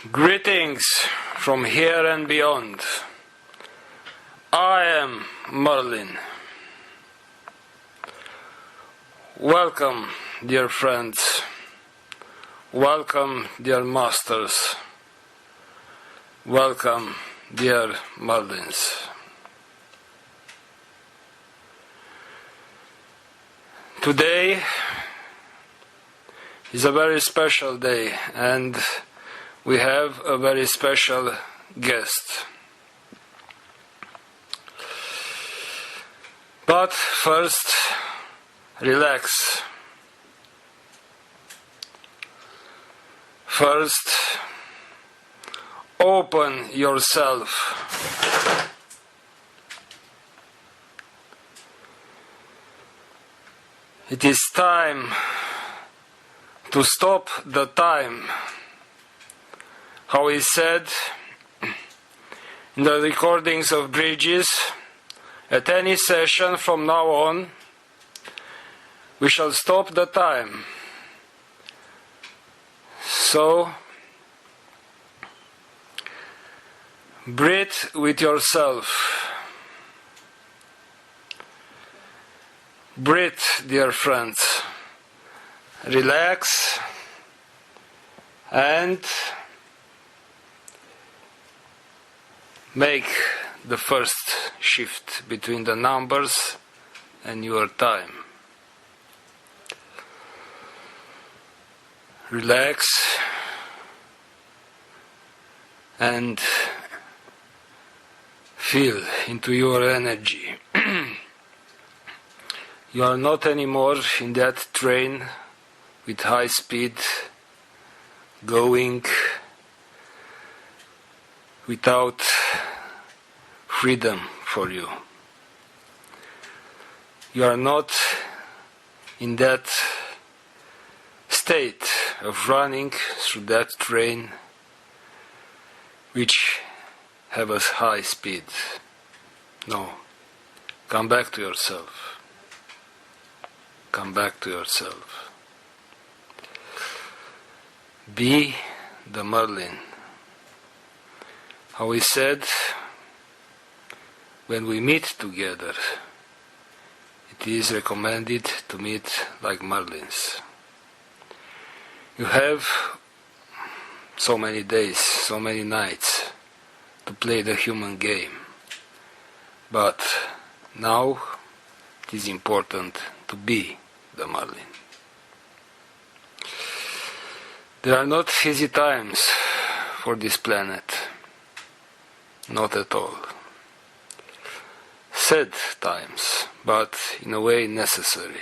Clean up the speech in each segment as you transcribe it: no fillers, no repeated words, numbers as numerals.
Greetings from here and beyond. I am Merlin. Welcome, dear friends. Welcome, dear masters. Welcome, dear Merlins. Today is a very special day, and we have a very special guest. But first, relax. First, open yourself. It is time to stop the time. How is said in the recordings of bridges, at any session from now on, we shall stop the time. So, breathe with yourself. Breathe, dear friends. Relax and make the first shift between the numbers and your time. Relax and feel into your energy. You are not anymore in that train with high speed going without freedom for you. You are not in that state of running through that train which have a high speed. No. Come back to yourself. Come back to yourself. Be the Merlin. How we said, when we meet together, it is recommended to meet like Merlins. You have so many days, so many nights to play the human game. But now it is important to be the Merlin. There are not easy times for this planet. Not at all. Sad times, but in a way necessary.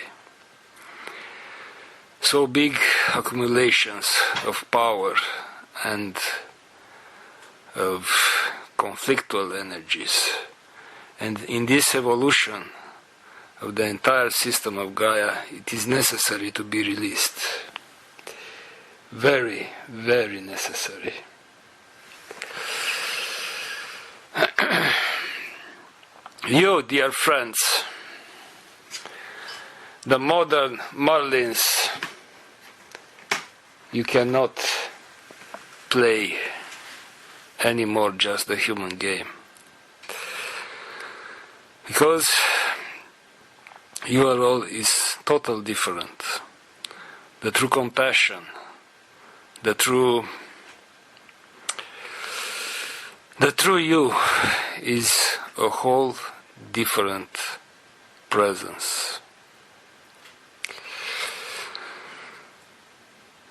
So big accumulations of power and of conflictual energies. And in this evolution of the entire system of Gaia, it is necessary to be released. Very, very necessary. You, dear friends, the modern Merlins, you cannot play anymore just the human game. Because your role is totally different. The true compassion, the true you is a whole different presence.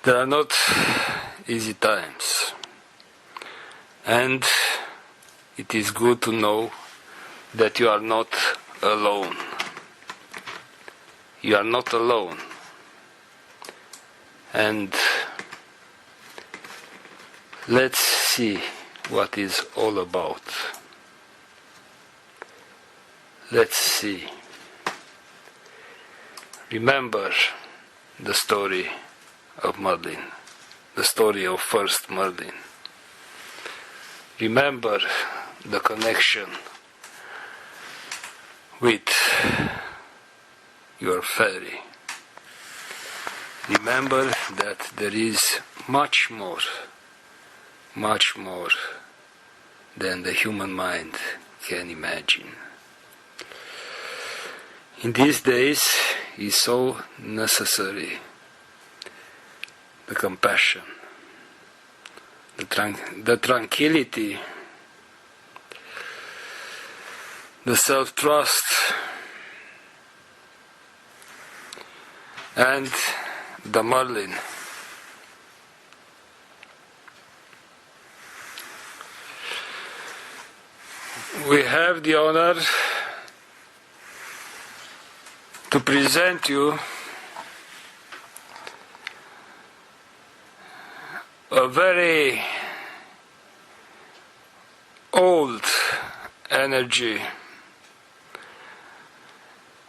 There are not easy times, and it is good to know that you are not alone. You are not alone. And let's see what is all about. Let's see. Remember the story of Merlin, the story of first Merlin. Remember the connection with your fairy. Remember that there is much more much more than the human mind can imagine. In these days is so necessary the compassion, the tranquility, the self-trust, and the Merlin. We have the honor to present you a very old energy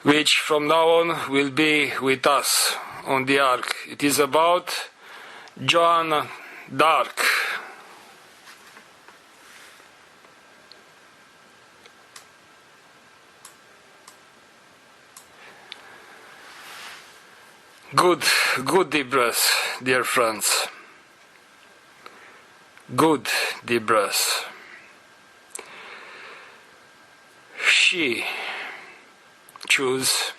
which from now on will be with us on the Ark. It is about Jeanne d'Arc. Good deep breath, dear friends. Good deep breath. She chose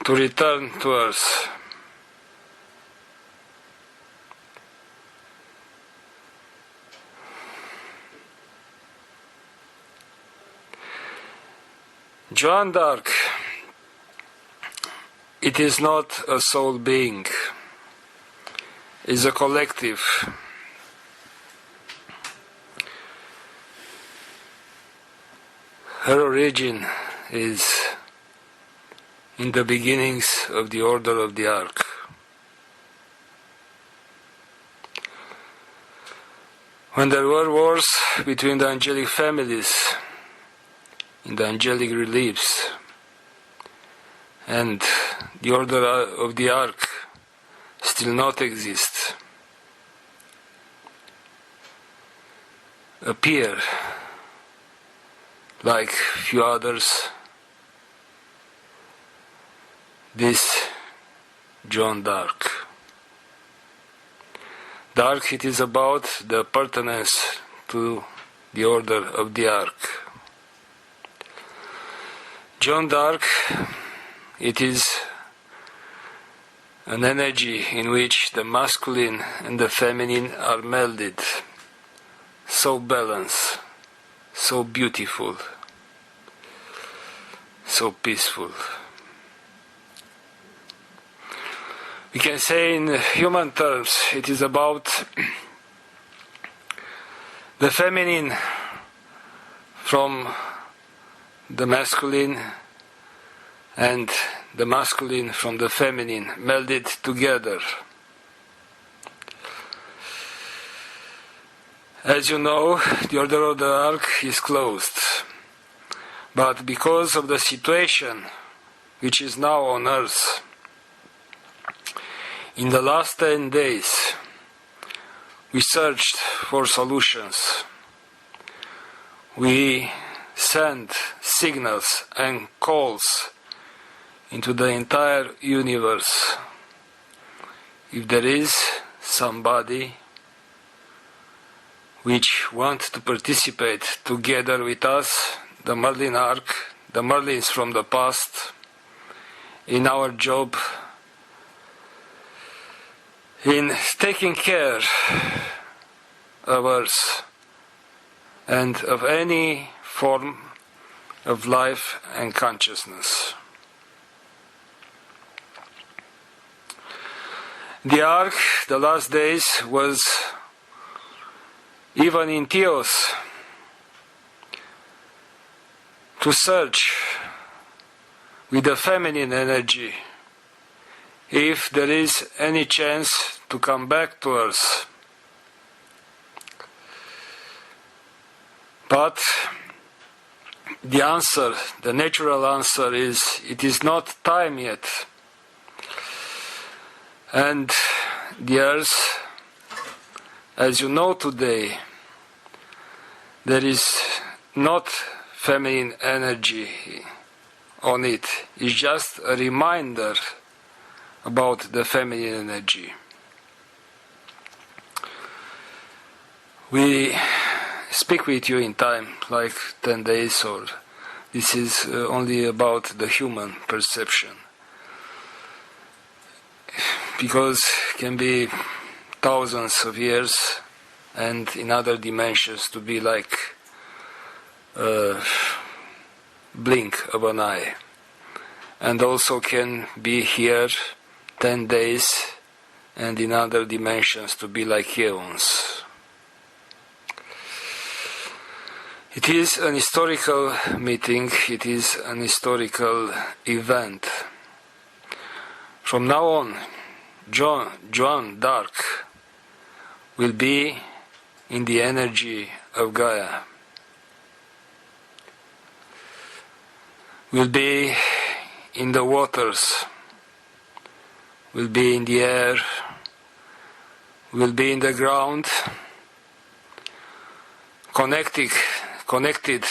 to return to Earth. Jeanne d'Arc, it is not a soul being, it is a collective. Her origin is in the beginnings of the Order of the Ark. When there were wars between the angelic families in the angelic reliefs, and the Order of the Ark still not exists, appear like few others this Jeanne d'Arc. Dark, it is about the pertinence to the Order of the Ark. Jeanne d'Arc, it is an energy in which the masculine and the feminine are melded, so balanced, so beautiful, so peaceful. We can say in human terms, it is about the feminine from the masculine and the masculine from the feminine melded together. As you know, the Order of the Ark is closed, but because of the situation which is now on Earth, in the last 10 days, we searched for solutions. We sent signals and calls into the entire universe. If there is somebody which wants to participate together with us, the Merlin Ark, the Merlins from the past, in our job, in taking care of Earth and of any form of life and consciousness. The Ark, the last days, was even in Theos to search with the feminine energy if there is any chance to come back to Earth. But the answer, the natural answer is, it is not time yet. And the Earth, as you know today, there is not feminine energy on it. It's just a reminder about the feminine energy. We speak with you in time, like 10 days, or this is only about the human perception. Because it can be thousands of years, and in other dimensions to be like a blink of an eye. And also can be here 10 days, and in other dimensions to be like eons. It is an historical meeting, it is an historical event. From now on, Jeanne d'Arc will be in the energy of Gaia. Will be in the waters, will be in the air, will be in the ground, connected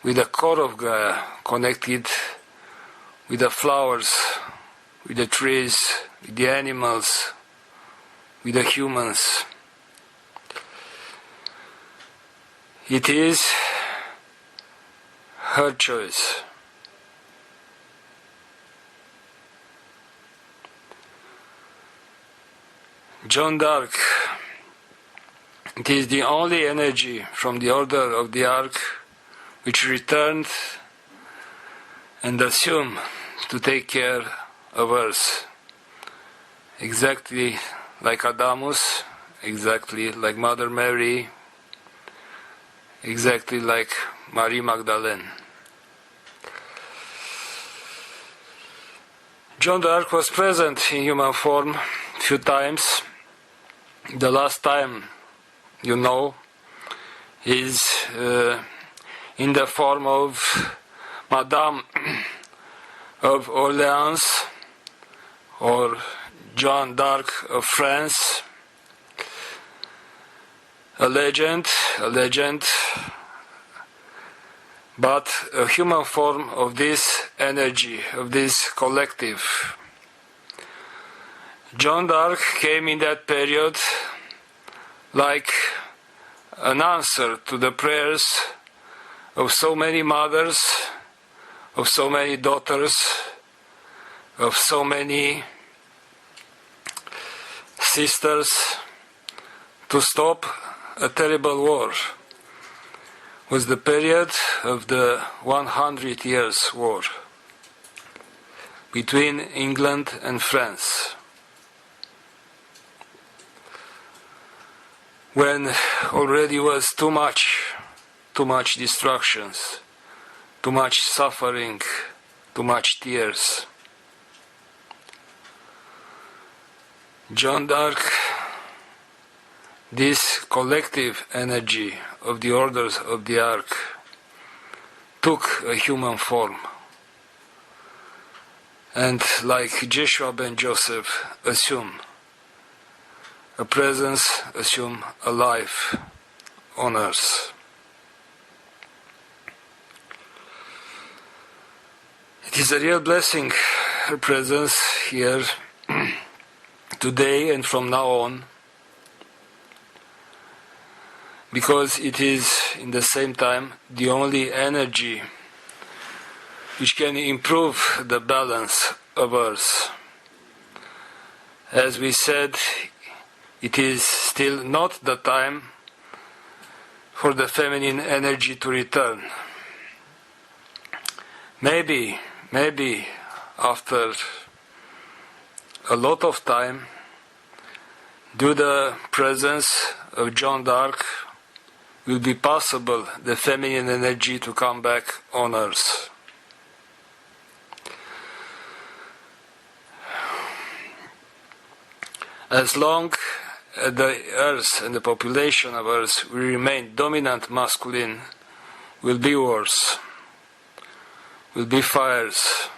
with the core of Gaia, connected with the flowers, with the trees, with the animals, with the humans. It is her choice. Jeanne d'Arc, it is the only energy from the Order of the Ark which returned and assumed to take care of us, exactly like Adamus, exactly like Mother Mary, exactly like Marie Magdalene. Jeanne d'Arc was present in human form a few times. The last time, you know, is in the form of Madame of Orleans, or Jeanne d'Arc of France, a legend, but a human form of this energy, of this collective. Jeanne d'Arc came in that period like an answer to the prayers of so many mothers, of so many daughters, of so many sisters, to stop a terrible war. It was the period of the 100 Years' War between England and France, when already was too much destructions, too much suffering, too much tears. Jeanne d'Arc, this collective energy of the Orders of the Ark, took a human form, and like Joshua ben Joseph, assumed a presence, assume a life on earth. It is a real blessing, her presence here today and from now on, because it is in the same time the only energy which can improve the balance of earth. As we said, it is still not the time for the feminine energy to return. Maybe after a lot of time, due to the presence of Jeanne d'Arc, will be possible the feminine energy to come back on earth. As long as the earth and the population of earth will remain dominant masculine, will be wars, will be fires,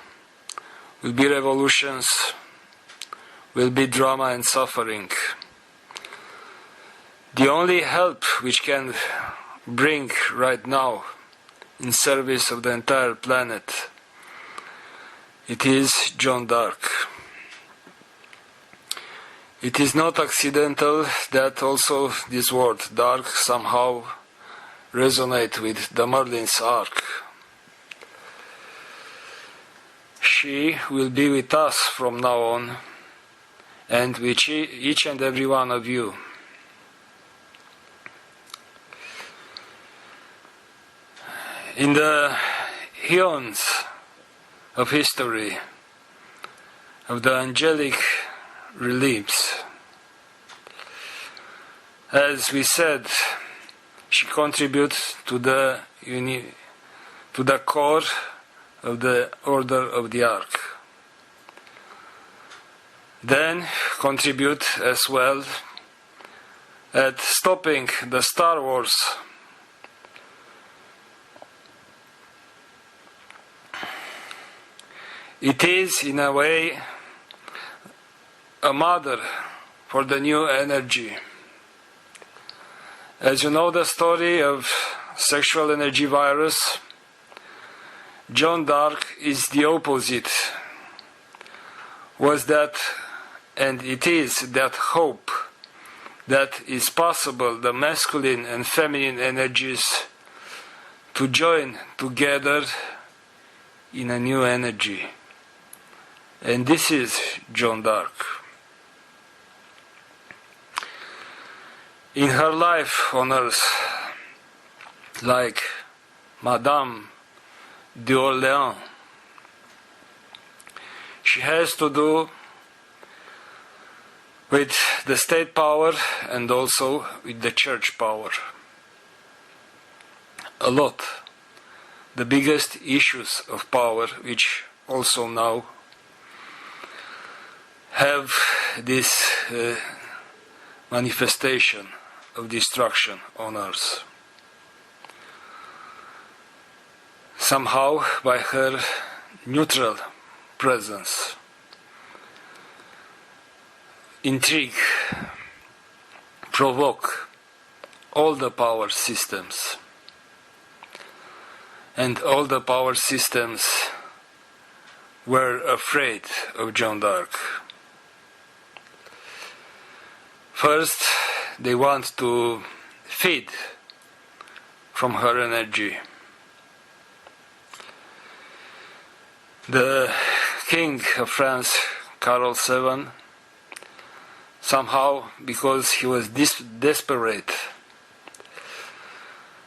will be revolutions, will be drama and suffering. The only help which can bring right now in service of the entire planet, it is Jeanne d'Arc. It is not accidental that also this word dark somehow resonates with the Merlin's Ark. She will be with us from now on, and with each and every one of you. In the eons of history, of the angelic reliefs, as we said, she contributes to the core of the Order of the Ark. Then contribute as well at stopping the Star Wars. It is, in a way, a mother for the new energy. As you know the story of sexual energy virus, Jeanne d'Arc is the opposite. Was that, and it is, that hope that is possible, the masculine and feminine energies to join together in a new energy. And this is Jeanne d'Arc. In her life on earth, like Madame d'Orléans, she has to do with the state power and also with the church power. A lot. The biggest issues of power, which also now have this manifestation of destruction on earth. Somehow, by her neutral presence, intrigue, provoke all the power systems. And all the power systems were afraid of Jeanne d'Arc. First, they want to feed from her energy. The King of France, Carol VII, somehow, because he was desperate,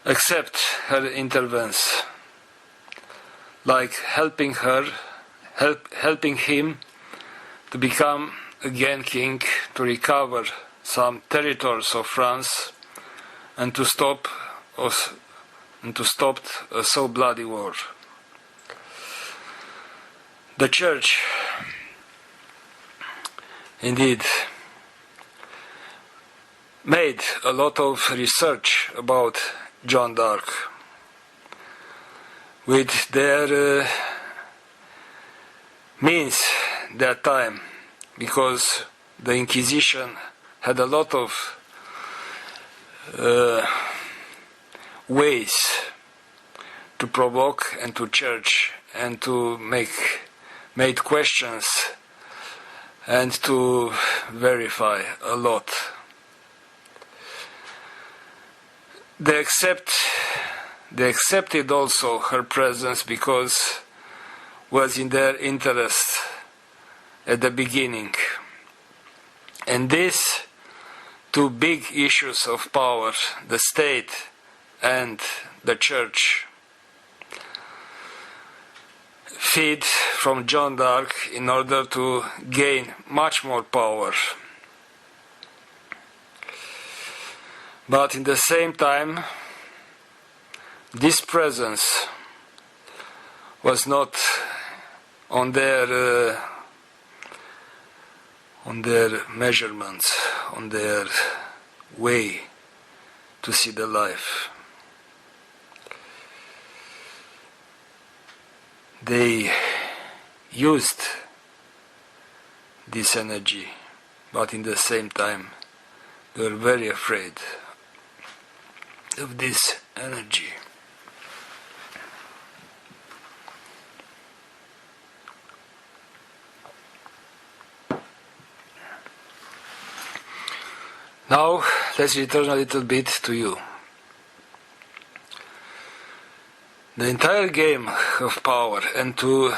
accept her intervention, like helping him to become again king, to recover some territories of France, and to stop a so bloody war. The Church, indeed, made a lot of research about Jeanne d'Arc with their means that time, because the Inquisition had a lot of ways to provoke and to church and to make questions and to verify a lot. They accepted also her presence because was in their interest at the beginning. And these two big issues of power, the state and the church, feed from Jeanne d'Arc in order to gain much more power. But in the same time, this presence was not on their measurements, on their way to see the life. They used this energy, but in the same time, they were very afraid of this energy. Now let's return a little bit to you. The entire game of power, and to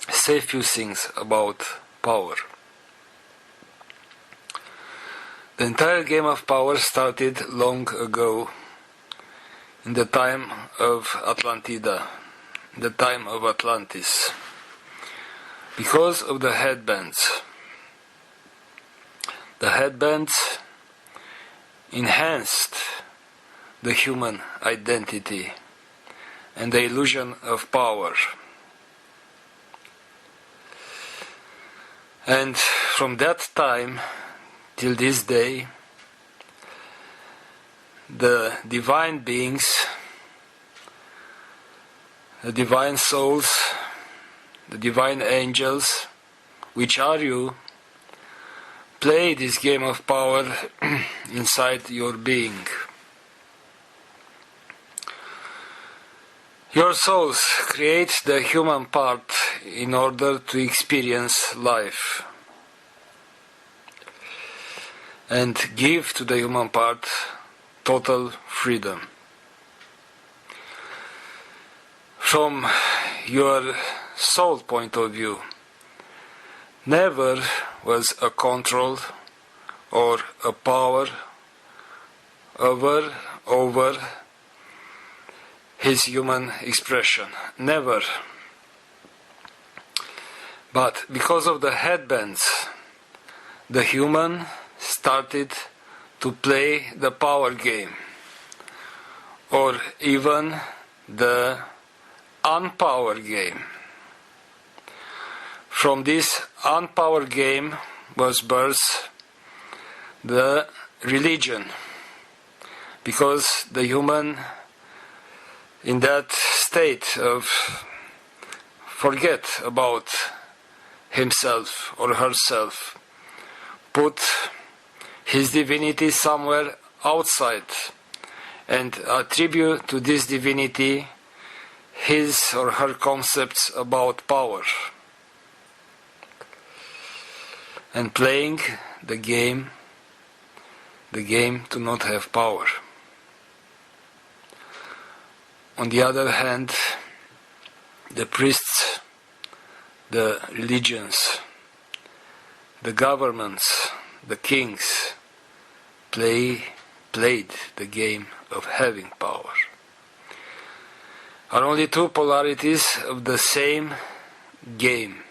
say a few things about power. The entire game of power started long ago, in the time of Atlantida, the time of Atlantis, because of the headbands. The headbands enhanced the human identity and the illusion of power. And from that time till this day, the divine beings, the divine souls, the divine angels, which are you, play this game of power inside your being. Your souls create the human part in order to experience life and give to the human part total freedom. From your soul point of view, never was a control or a power over his human expression. Never. But because of the headbands, the human started to play the power game, or even the unpower game. From this unpower game was birthed the religion, because the human, in that state of forget about himself or herself, put his divinity somewhere outside and attribute to this divinity his or her concepts about power, and playing the game to not have power. On the other hand, the priests, the religions, the governments, the kings played the game of having power. Are only two polarities of the same game.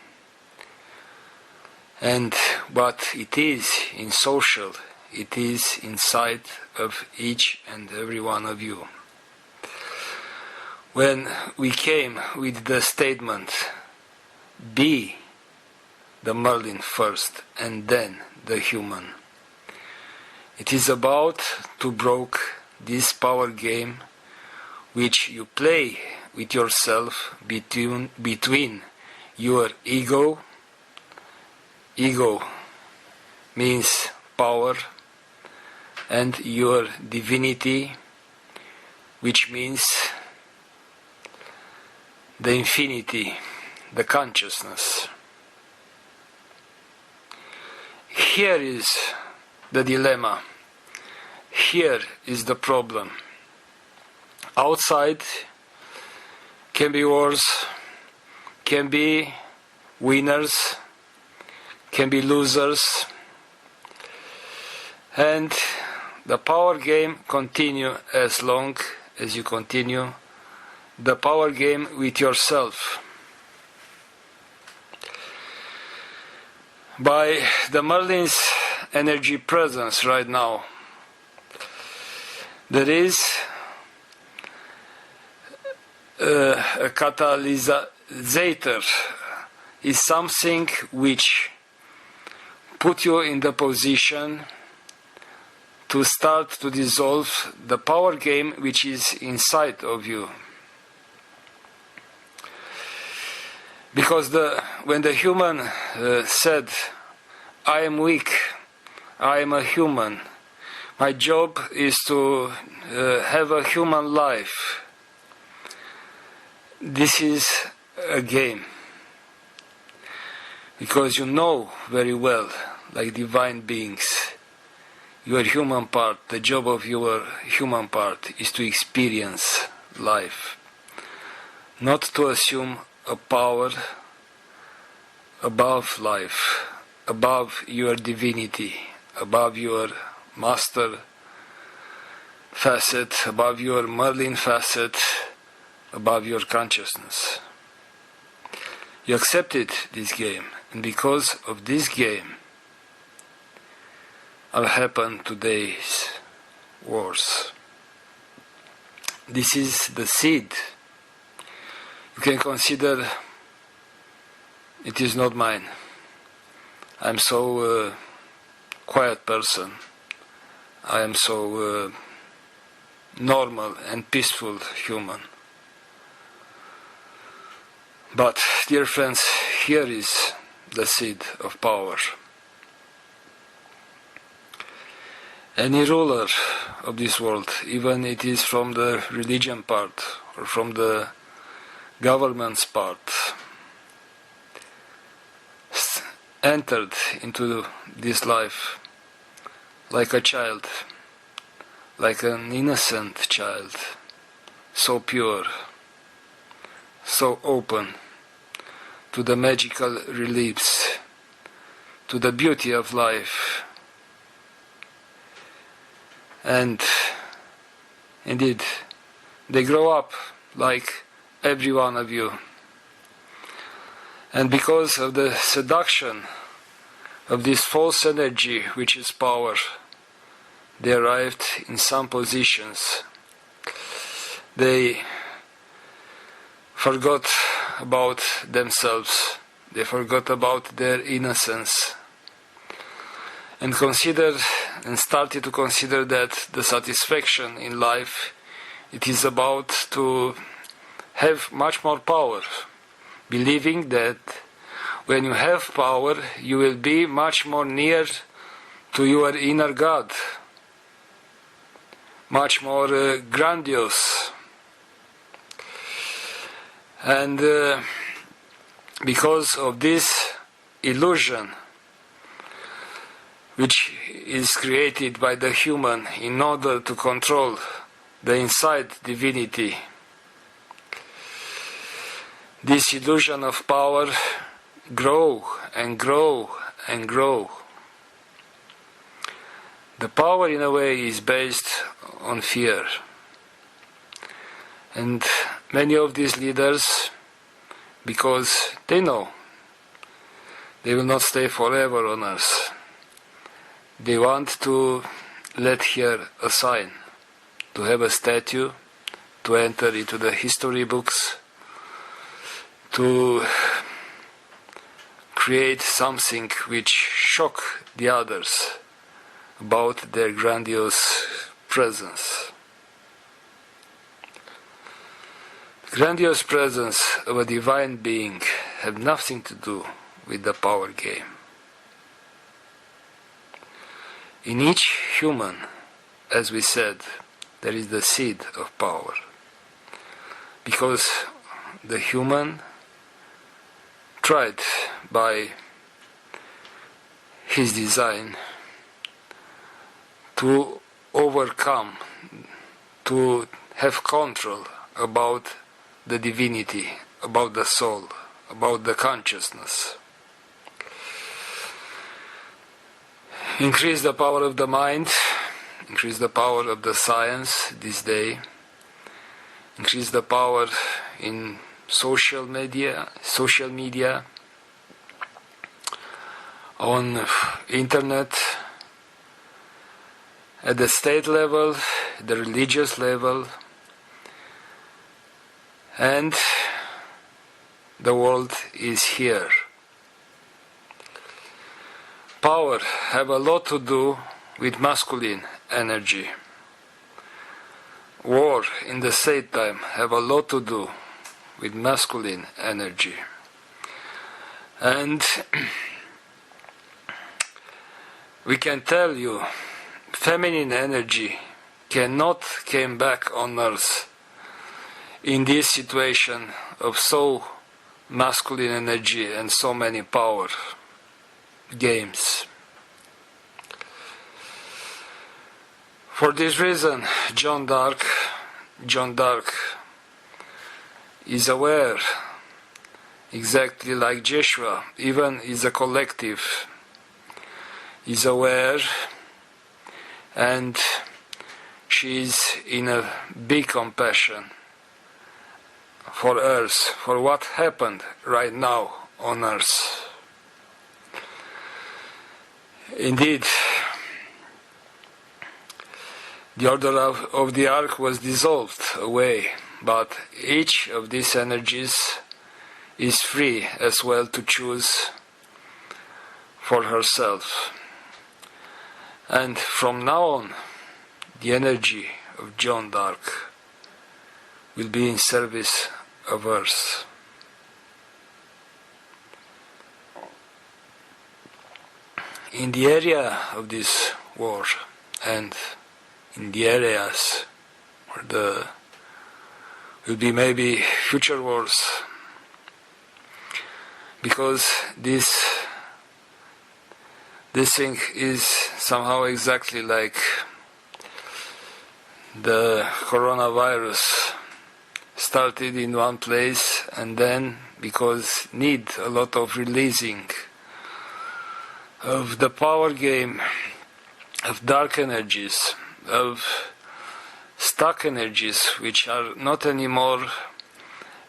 And what it is in social, it is inside of each and every one of you. When we came with the statement, be the Merlin first and then the human, it is about to break this power game which you play with yourself between your ego means power, and your divinity, which means the infinity, the consciousness. Here is the dilemma. Here is the problem. Outside can be wars, can be winners, can be losers, and the power game continue as long as you continue the power game with yourself. By the Merlin's energy presence right now, there is a catalysator, is something which put you in the position to start to dissolve the power game which is inside of you. Because when the human said, I am weak, I am a human, my job is to have a human life, this is a game. Because you know very well like divine beings. Your human part, the job of your human part is to experience life, not to assume a power above life, above your divinity, above your master facet, above your Merlin facet, above your consciousness. You accepted this game, and because of this game have happened today's wars. This is the seed. You can consider it is not mine. I'm so quiet person. I am so normal and peaceful human. But, dear friends, here is the seed of power. Any ruler of this world, even it is from the religion part or from the government's part, entered into this life like a child, like an innocent child, so pure, so open to the magical reliefs, to the beauty of life. And indeed, they grow up like every one of you. And because of the seduction of this false energy, which is power, they arrived in some positions. They forgot about themselves. They forgot about their innocence. And started to consider that the satisfaction in life, it is about to have much more power, believing that when you have power, you will be much more near to your inner God, much more grandiose. And because of this illusion, which is created by the human in order to control the inside divinity, this illusion of power grow and grow and grow. The power, in a way, is based on fear. And many of these leaders, because they know they will not stay forever on earth, they want to let here a sign, to have a statue, to enter into the history books, to create something which shock the others about their grandiose presence. The grandiose presence of a divine being have nothing to do with the power game. In each human, as we said, there is the seed of power. Because the human tried by his design to overcome, to have control about the divinity, about the soul, about the consciousness. Increase the power of the mind, increase the power of the science this day, increase the power in social media, on internet, at the state level, the religious level, and the world is here. Power have a lot to do with masculine energy. War in the same time have a lot to do with masculine energy. And we can tell you, feminine energy cannot come back on earth in this situation of so masculine energy and so many power games. For this reason, Jeanne d'Arc is aware, exactly like Joshua, even is a collective, is aware, and she is in a big compassion for Earth, for what happened right now on Earth. Indeed, the order of the Ark was dissolved away, but each of these energies is free as well to choose for herself. And from now on, the energy of Jeanne d'Arc will be in service of Earth. In the area of this war and in the areas where there will be maybe future wars, because this thing is somehow exactly like the coronavirus, started in one place and then, because need a lot of releasing of the power game, of dark energies, of stuck energies which are not anymore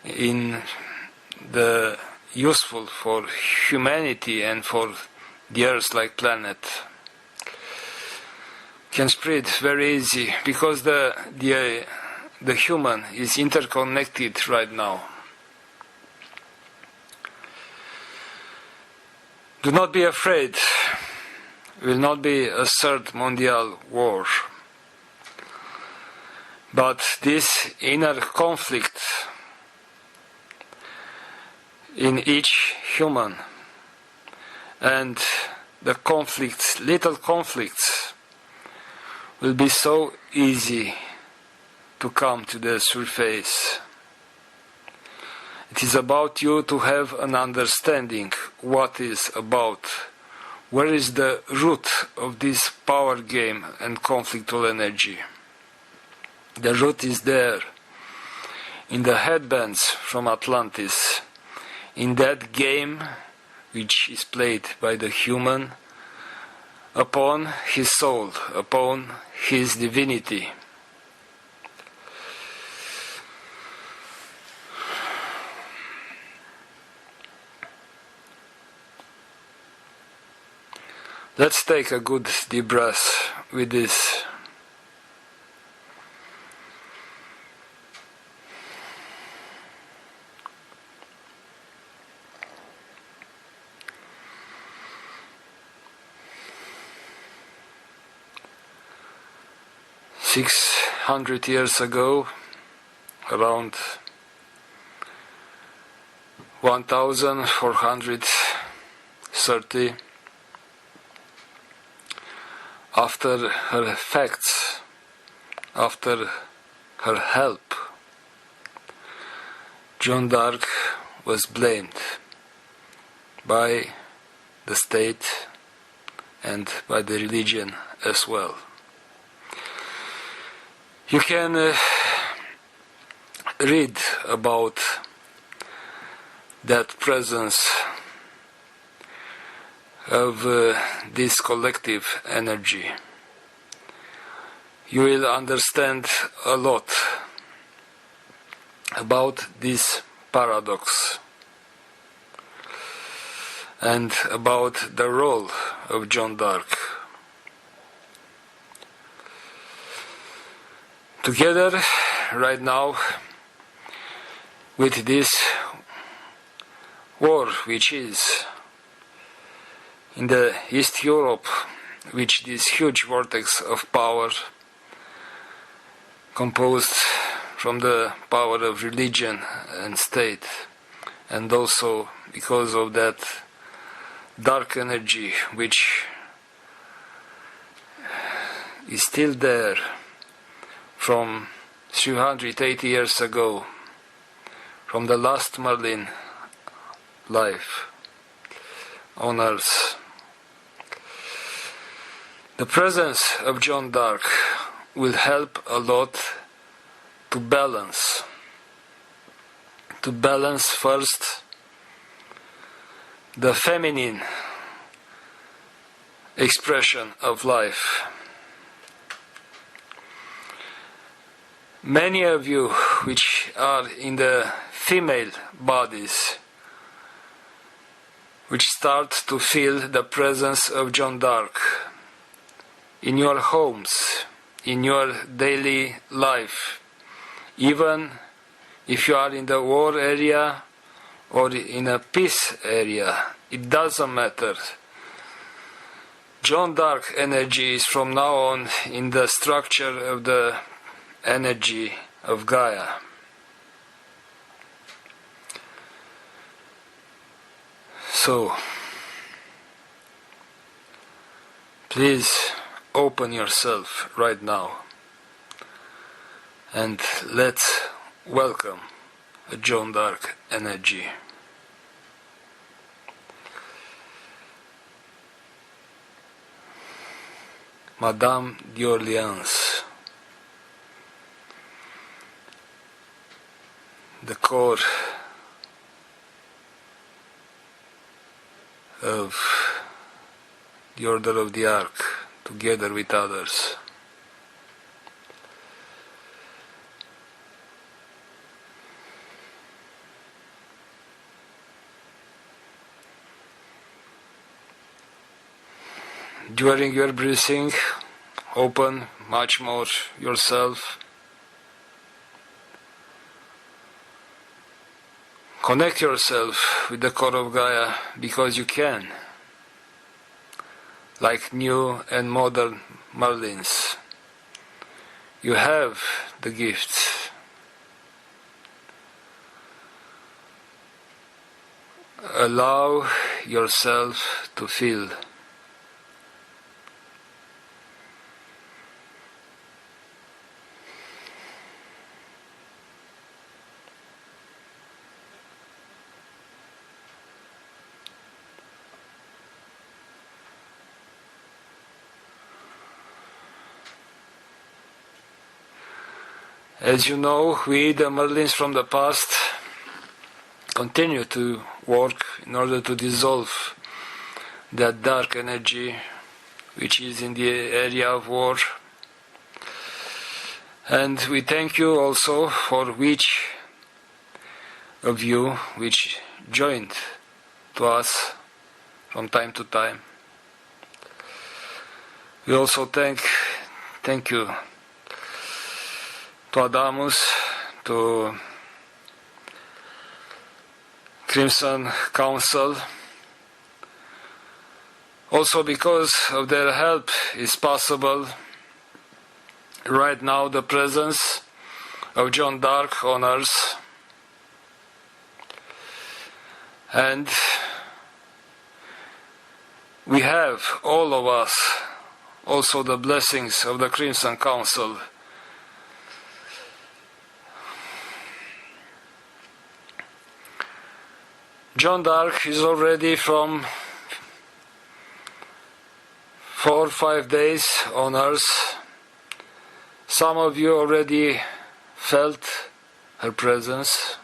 in the useful for humanity and for the Earth-like planet, can spread very easy, because the human is interconnected right now. Do not be afraid. It will not be a third mondial war. But this inner conflict in each human, and the conflicts, little conflicts, will be so easy to come to the surface. It is about you to have an understanding what is about, where is the root of this power game and conflictual energy. The root is there, in the headbands from Atlantis, in that game which is played by the human upon his soul, upon his divinity. Let's take a good deep breath with this. "600 years ago, around 1430, after her effects, after her help, Jeanne d'Arc was blamed by the state and by the religion as well. You can read about that presence of this collective energy. You will understand a lot about this paradox and about the role of Jeanne d'Arc. Together, right now, with this war which is in the East Europe, which this huge vortex of power composed from the power of religion and state, and also because of that dark energy which is still there from 380 years ago, from the last Merlin life on Earth. The presence of Jeanne d'Arc will help a lot to balance. To balance first the feminine expression of life. Many of you which are in the female bodies, which start to feel the presence of Jeanne d'Arc in your homes, in your daily life, even if you are in the war area or in a peace area, it doesn't matter. Jeanne d'Arc energy is from now on in the structure of the energy of Gaia. So, please open yourself right now and let's welcome a Jeanne d'Arc energy. Madame d'Orléans, the core of the Order of the Ark, together with others. During your breathing, open much more yourself. Connect yourself with the core of Gaia because you can. Like new and modern Merlins, you have the gifts. Allow yourself to feel. As you know, we, the Merlins from the past, continue to work in order to dissolve that dark energy which is in the area of war. And we thank you also for which of you which joined to us from time to time. We also thank you to Adamus, to Crimson Council. Also because of their help is possible right now the presence of Jeanne d'Arc on Earth. And we have, all of us, also the blessings of the Crimson Council. Jeanne d'Arc is already from 4 or 5 days on Earth. Some of you already felt her presence.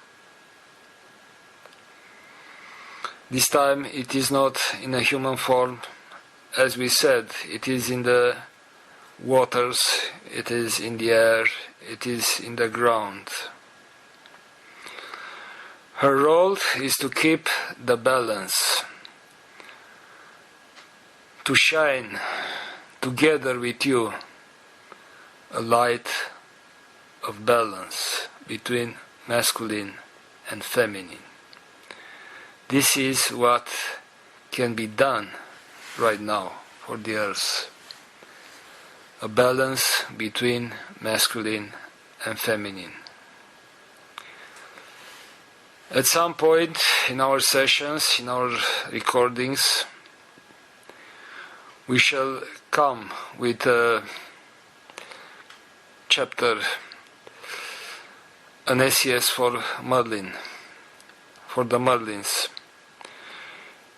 This time it is not in a human form. As we said, it is in the waters, it is in the air, it is in the ground. Her role is to keep the balance, to shine together with you a light of balance between masculine and feminine. This is what can be done right now for the earth. A balance between masculine and feminine. At some point in our sessions, in our recordings, we shall come with a chapter, an SES for Merlin, for the Merlins,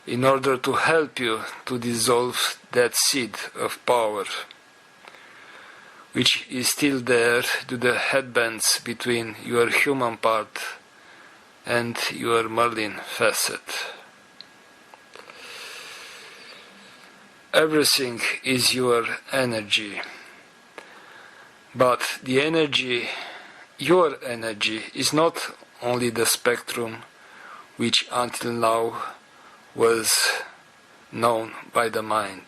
in order to help you to dissolve that seed of power which is still there to the headbands between your human part and your Merlin facet. Everything is your energy, but the energy, your energy, is not only the spectrum which until now was known by the mind.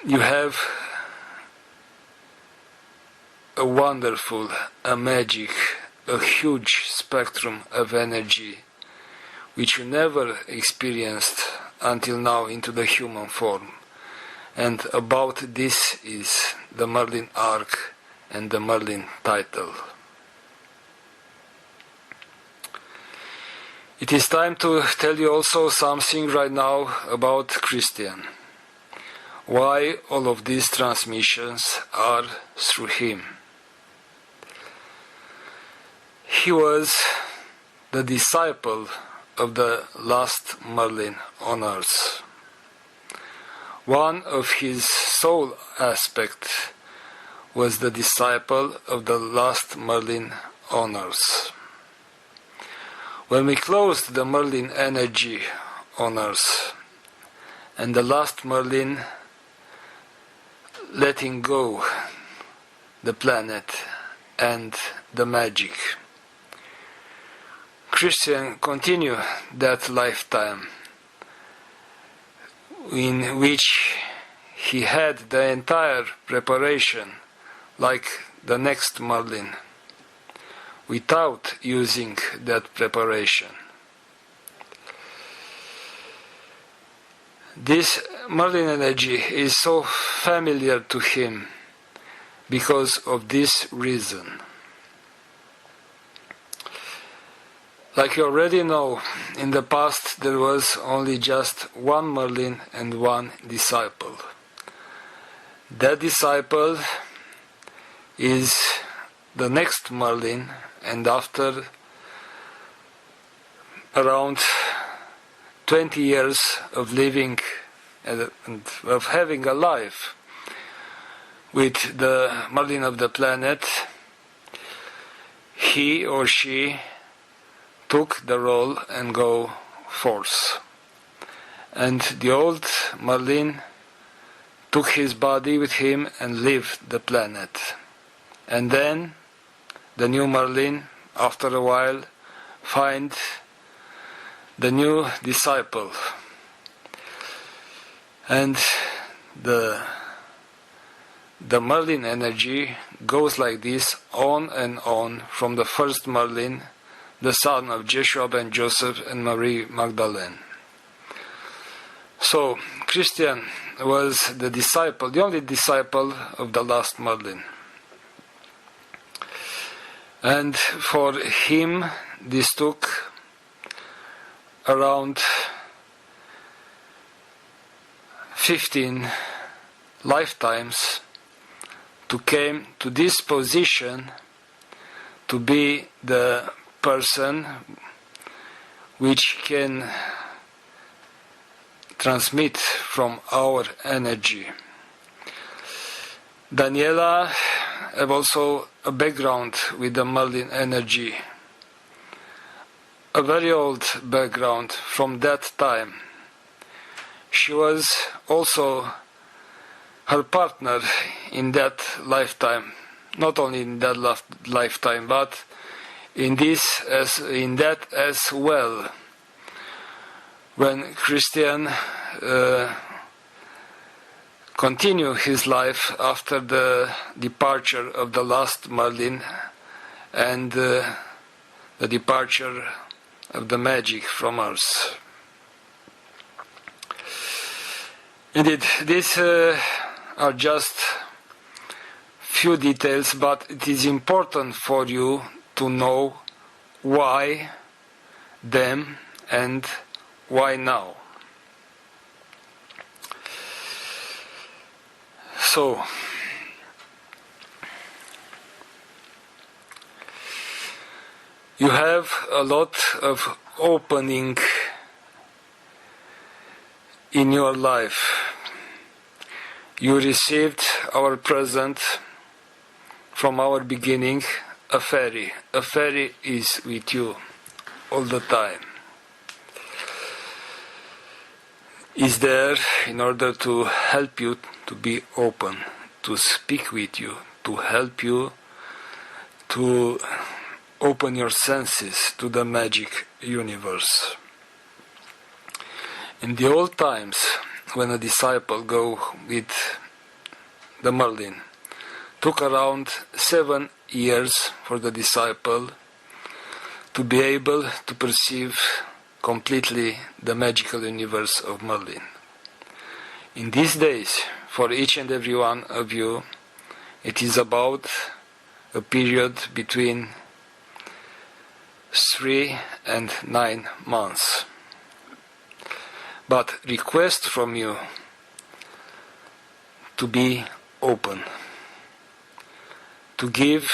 You have a wonderful, a magic, a huge spectrum of energy which you never experienced until now into the human form. And about this is the Merlin Ark and the Merlin title. It is time to tell you also something right now about Christian. Why all of these transmissions are through him. He was the disciple of the last Merlin on earth. One of his soul aspects was the disciple of the last Merlin on earth. When we closed the Merlin energy on earth, and the last Merlin letting go the planet and the magic, Christian continued that lifetime in which he had the entire preparation like the next Merlin without using that preparation. This Merlin energy is so familiar to him because of this reason. Like you already know, in the past there was only just one Merlin and one disciple. That disciple is the next Merlin, and after around 20 years of living and of having a life with the Merlin of the planet, he or she took the role and go forth. And the old Merlin took his body with him and left the planet. And then the new Merlin, after a while, find the new disciple. And the Merlin energy goes like this on and on from the first Merlin, the son of Joshua ben Joseph and Marie Magdalene. So Christian was the disciple, the only disciple of the last Merlin. And for him this took around 15 lifetimes to come to this position to be the person which can transmit from our energy. Daniela have also a background with the Merlin energy, a very old background from that time. She was also her partner in that lifetime, not only in that lifetime, but in that as well. When Christian continued his life after the departure of the last Merlin and the departure of the magic from Earth. Indeed, these are just few details, but it is important for you to know why them and why now. So, you have a lot of opening in your life. You received our present from our beginning, a fairy. A fairy is with you all the time. Is there in order to help you to be open, to speak with you, to help you to open your senses to the magic universe. In the old times, when a disciple go with the Merlin, took around 7 years for the disciple to be able to perceive completely the magical universe of Merlin. In these days, for each and every one of you, it is about a period between 3 and 9 months. But request from you to be open, to give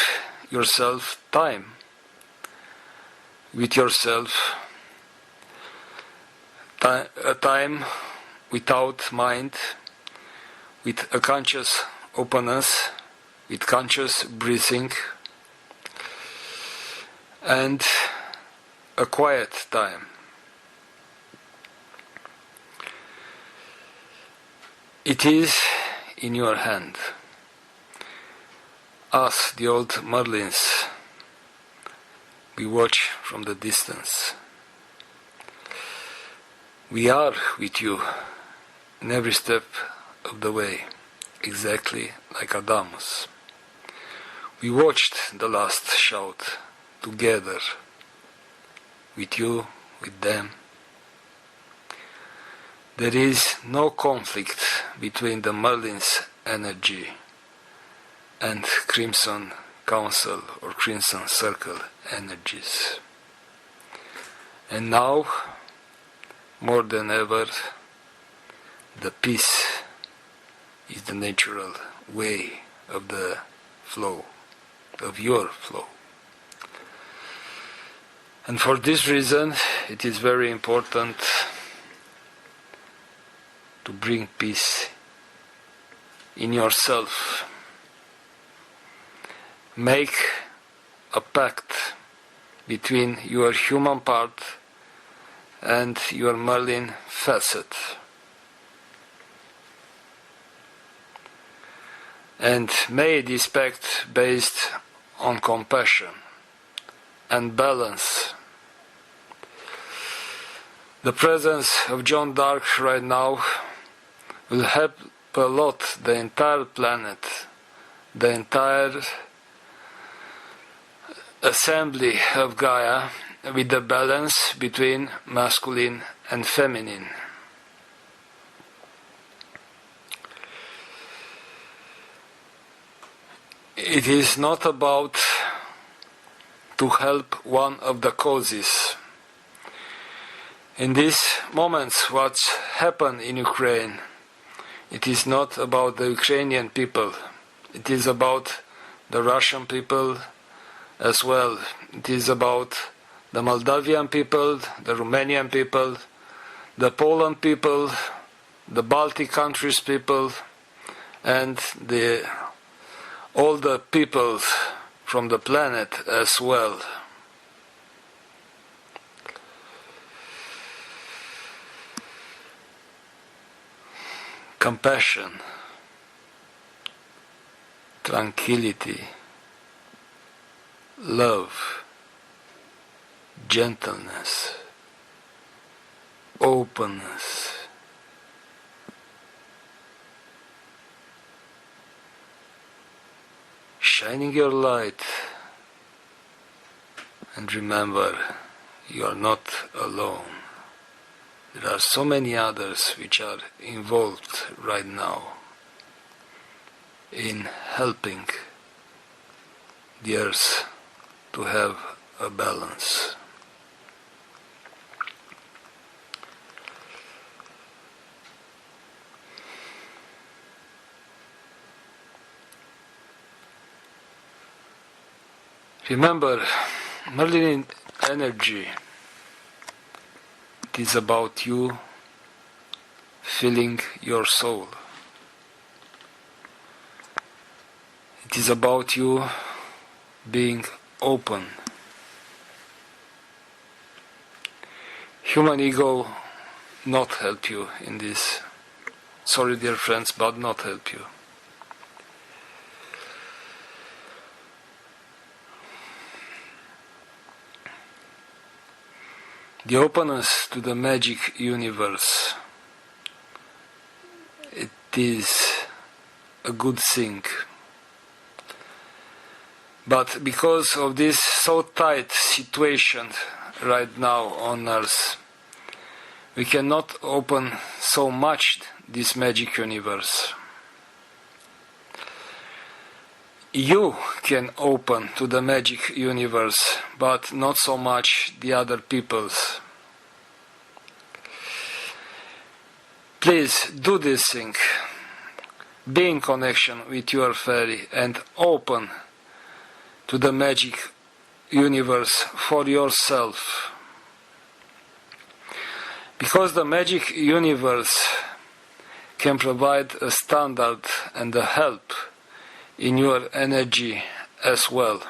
yourself time with yourself, a time without mind, with a conscious openness, with conscious breathing, and a quiet time. It is in your hand. Us, the old Merlins, we watch from the distance. We are with you in every step of the way, exactly like Adamus. We watched the last shout together, with you, with them. There is no conflict between the Merlin's energy and Crimson Council or Crimson Circle energies. And now, more than ever, the peace is the natural way of the flow, of your flow. And for this reason, it is very important to bring peace in yourself. Make a pact between your human part and your Merlin facet. And may this pact based on compassion and balance. The presence of Jeanne d'Arc right now will help a lot the entire planet, the entire assembly of Gaia, with the balance between masculine and feminine. It is not about to help one of the causes. In these moments, what's happened in Ukraine, it is not about the Ukrainian people. It is about the Russian people as well. It is about the Moldavian people, the Romanian people, the Poland people, the Baltic countries people, and all the people from the planet as well. Compassion, tranquility, love, gentleness, openness, shining your light, and remember, you are not alone. There are so many others which are involved right now in helping the earth to have a balance. Remember, Merlin energy, it is about you filling your soul. It is about you being open. Human ego not help you in this. Sorry, dear friends, but not help you. The openness to the magic universe, it is a good thing. But because of this so tight situation right now on Earth, we cannot open so much this magic universe. You can open to the magic universe, but not so much the other peoples. Please do this thing. Be in connection with your fairy and open to the magic universe for yourself. Because the magic universe can provide a standard and a help in your energy as well.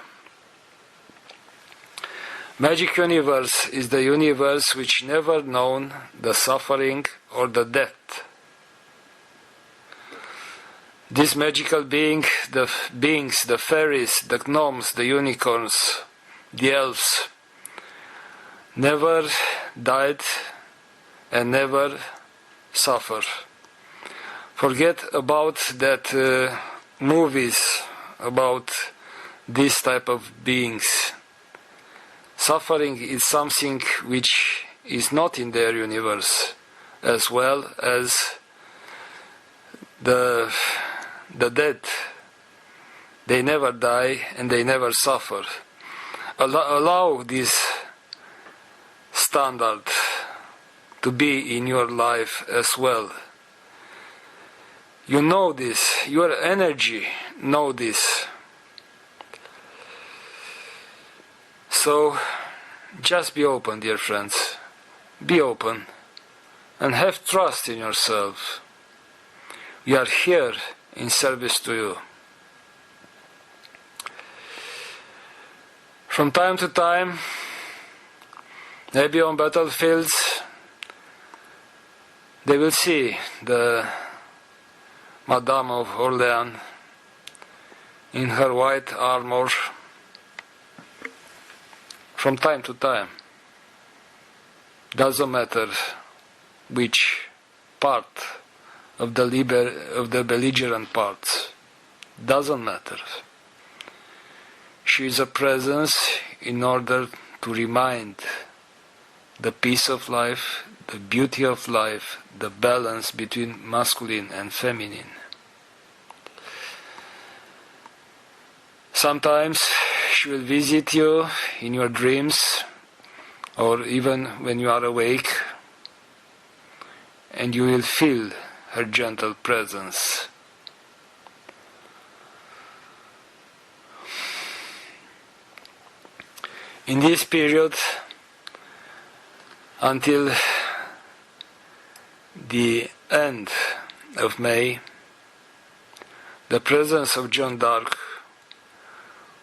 Magic universe is the universe which never known the suffering or the death. This magical being, the beings, the fairies, the gnomes, the unicorns, the elves, never died and never suffer. Forget about that movies about this type of beings. Suffering is something which is not in their universe, as well as the dead. They never die and they never suffer. Allow this standard to be in your life as well. You know this, your energy know this. So, just be open, dear friends. Be open and have trust in yourself. We are here in service to you. From time to time, maybe on battlefields, they will see the Madame of Orleans in her white armor. From time to time, doesn't matter which part of the belligerent parts, doesn't matter. She is a presence in order to remind the peace of life, the beauty of life, the balance between masculine and feminine. Sometimes she will visit you in your dreams or even when you are awake, and you will feel her gentle presence. In this period, until the end of May, the presence of Jeanne d'Arc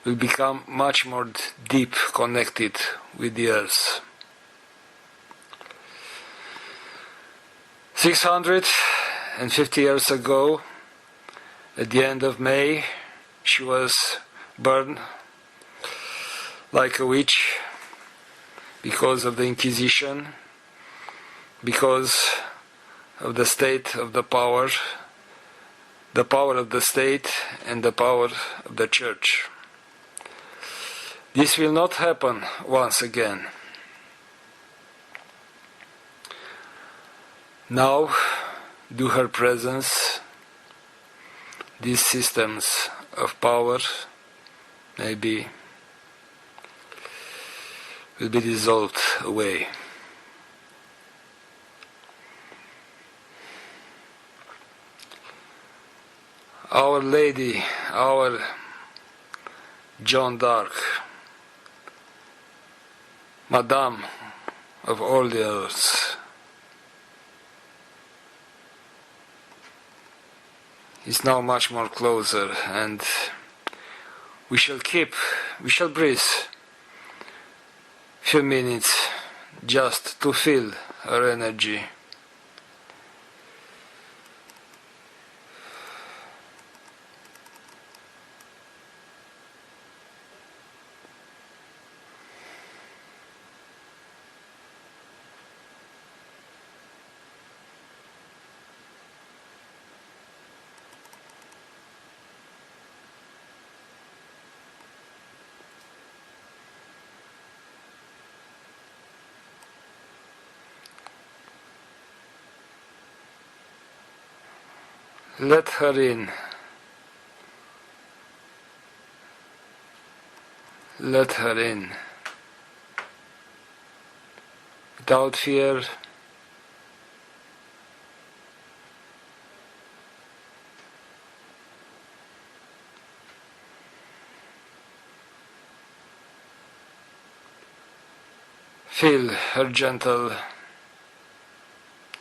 will become much more deep connected with the earth. 650 years ago, at the end of May, she was burned like a witch because of the Inquisition, because of the state of the power of the state and the power of the church. This will not happen once again. Now, due her presence, these systems of power maybe will be dissolved away. Our Lady, our Jeanne d'Arc, Madame of all the earth, is now much more closer, and we shall breathe few minutes just to feel our energy. Let her in. Let her in. Without fear. Feel her gentle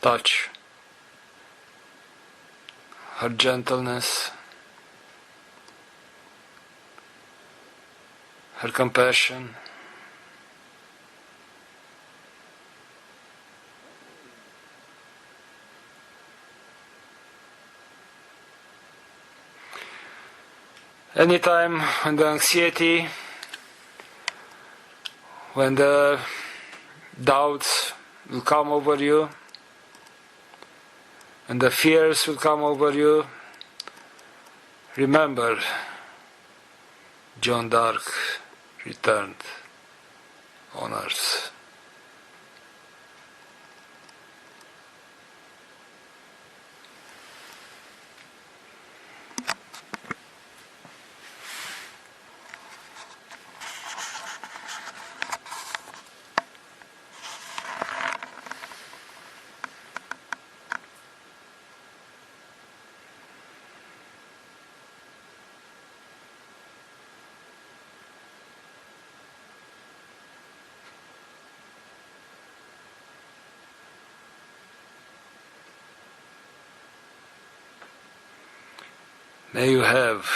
touch. Her gentleness, her compassion, anytime when the anxiety, when the doubts will come over you, and the fears will come over you, remember, Jeanne d'Arc returned on earth. May you have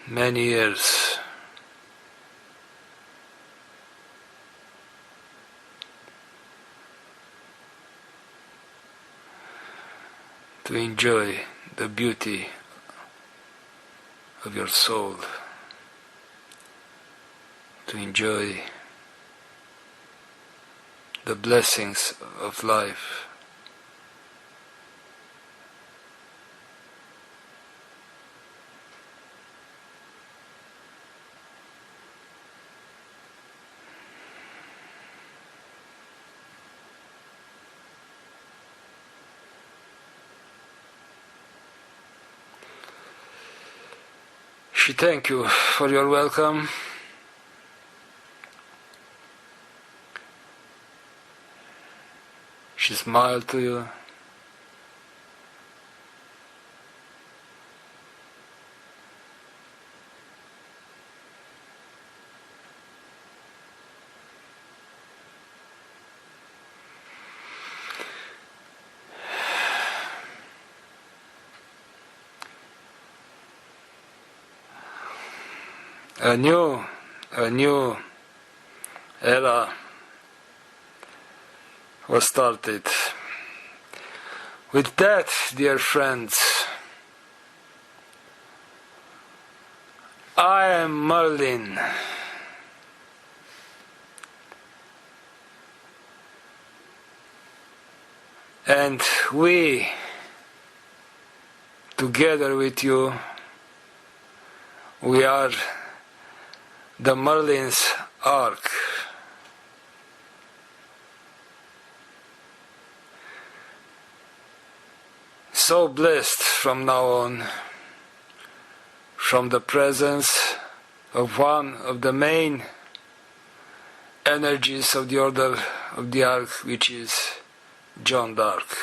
many years to enjoy the beauty of your soul, to enjoy the blessings of life. She thank you for your welcome. She smiled to you. A new era was started. With that, dear friends, I am Merlin. And we, together with you, we are the Merlin's Ark. So blessed from now on, from the presence of one of the main energies of the Order of the Ark, which is Jeanne d'Arc.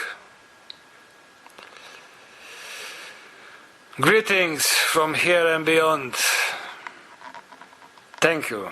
Greetings from here and beyond. Thank you.